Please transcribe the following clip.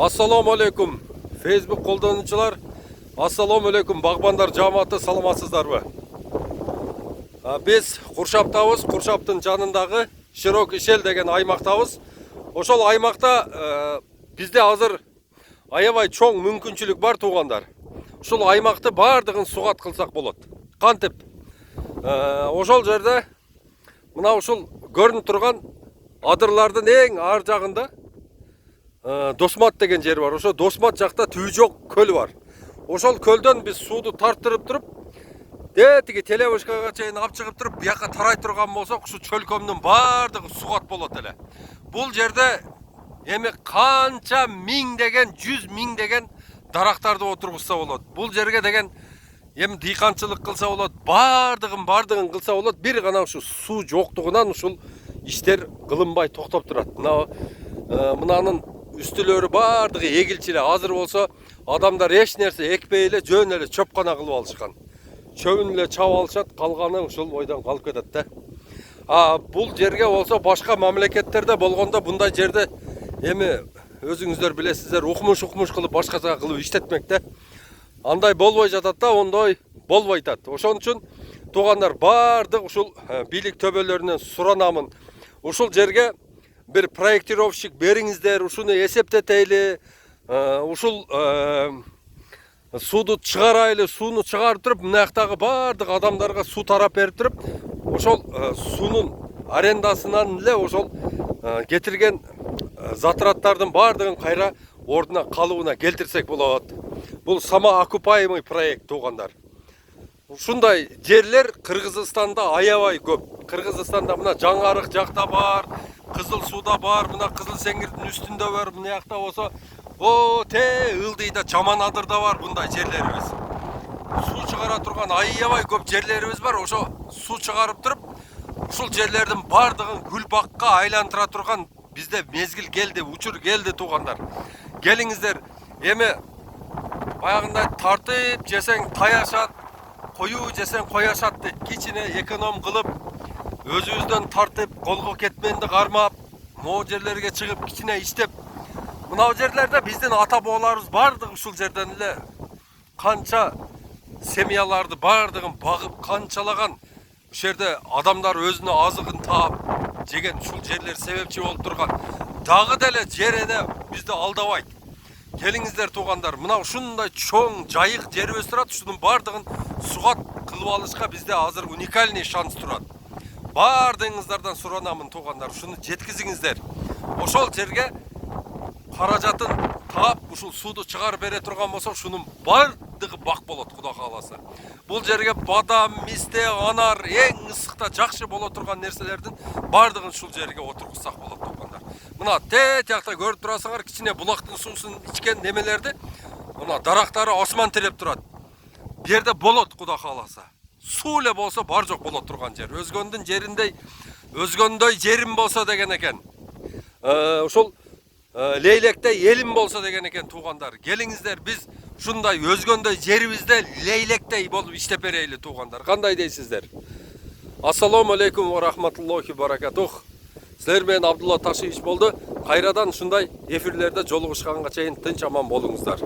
Assalamu alaikum Facebook қолданушылар. Assalamu alaikum бағбандар жамааты, саламатсыздарбы? Біз Куршаптабыз. Куршаптың жанындағы Широкий Шел деген аймақтабыз. Ошол аймақта бізде азыр аябай чоң мүмкүнчүлүк бар туғандар. Ошол аймақты бардығын суғат қылсақ болады. Кантип? Ошол жерде мына ушул көрүнүп турган адырлардын эң ар жагында Досмат деген жер бар. Ошо Досмат жакта Түйжок көл бар. Ошол көлдөн биз сууду тарттырып туруп, тиги телебашкага чейин алып чыгып туруп, бияка тарай турган болсок, ушу чөлкөмдүн бардыгы сугат болот эле. Бул жерде эми канча миңдеген, 100 миңдеген дарактарды отургузса болот. Бул жерге деген эми дыйканчылык кылса болот, бардыгын кылса болот. Бир гана ушу суу жоктугунан ушул иштер кылынбай токтоп турат. Мынанын үстүлөрү бардыгы эгилчиле. Азыр болсо адамдар эч нерсе экпей эле, жөн эле чөп гана кылып алышкан. Чөбүн эле чап алышат, калганы ушул ойдон калып кетет да. Бул жерге болсо башка мамлекеттерде болгондо мындай жерде эми өзүңүздөр билесиздер, укмуш кылып башкача кылып иштетмек да. Андай болбой жатат да, ондой болбой атат. Ошон үчүн туугандар бардык ушул бийлик төбөлөрүнөн суранамын. Ушул жерге bir проектировщик бериңиздер, ушуну эсептетейли, ушул сууду чыгарайлы, сууну чыгарып туруп, мынаяктагы бардык адамдарга суу тарап берип туруп, ошол суунун арендасынан эле ошол кетирген затраттардын бардыгын кайра ордуна калыбына келтирсек болот. Бул самоокупаемый проект туугандар. Ушундай жерлер Кыргызстанда аябай көп. Кыргызстанда мына Жаңарык жакта бар, Кызыл сууда бар, мына Кызыл Сеңирдин үстүндө бар, мына жакта болсо, Ылдыйда, Жаман Адырда бар мындай жерлерибиз. Суу чыгара турган аябай көп жерлерибиз бар. Ошо суу чыгарып туруп, ушул жерлердин бардыгын гүл бакка айландыра турган бизде мезгил келди, учур келди туугандар. Келиңиздер, эми баягындай тартып жесең таяшат, коюу жесең кояшат дейт. Кичине эконом кылып, өзүбүздөн тартып, колго кетменди кармап, могу жерлерге чыгып, кичине иштеп, мына жерлерде биздин ата бабаларыбыз бардыгы ушул жерден эле канча семьяларды бардыгын багып, канчалаган ушул жерде адамдар өзүнө азыгын таап жеген ушул жерлер себепчи болуп турган. Дагы деле жер эне бизди алдабайт. Келиңиздер туугандар, мына ушундай чоң жайык жерибиз турат, ушунун бардыгын сугат кылып алышка бизде азыр уникальный шанс турат. Бардыгыңыздардан суранамын туугандар, ушуну жеткизиңиздер. Ошол жерге каражатын таап, ушул сууду чыгарып бере турган болсо, ушунун бардыгы бак болот, Кудай кааласа. Бул жерге бадам, мисте, анар, эң ысыкта жакшы боло турган нерселердин бардыгын ушул жерге отургузсак болот туугандар. Мына жакта көрүп турасыңар, кичине булактын суусун ичкен немелерди, мына дарактары осман тиреп турат. Бу жерде болот, Кудай кааласа. Суу эле болсо бар жок боло турган жер. Өзгөндүн жериндей, өзгөндөй жерим болсо деген экен. Ушул лейлектей элим болсо деген экен туугандар. Келиңиздер, биз ушундай өзгөндөй жерибизде лейлектей болуп иштеп берейли туугандар. Кандай дейсиздер? Ассаламу алейкум ва рахматуллахи баракатух. Силер менен Абдулла Ташиевич болду. Кайрадан ушундай эфирлерде жолугушканга чейин тынч аман болуңуздар.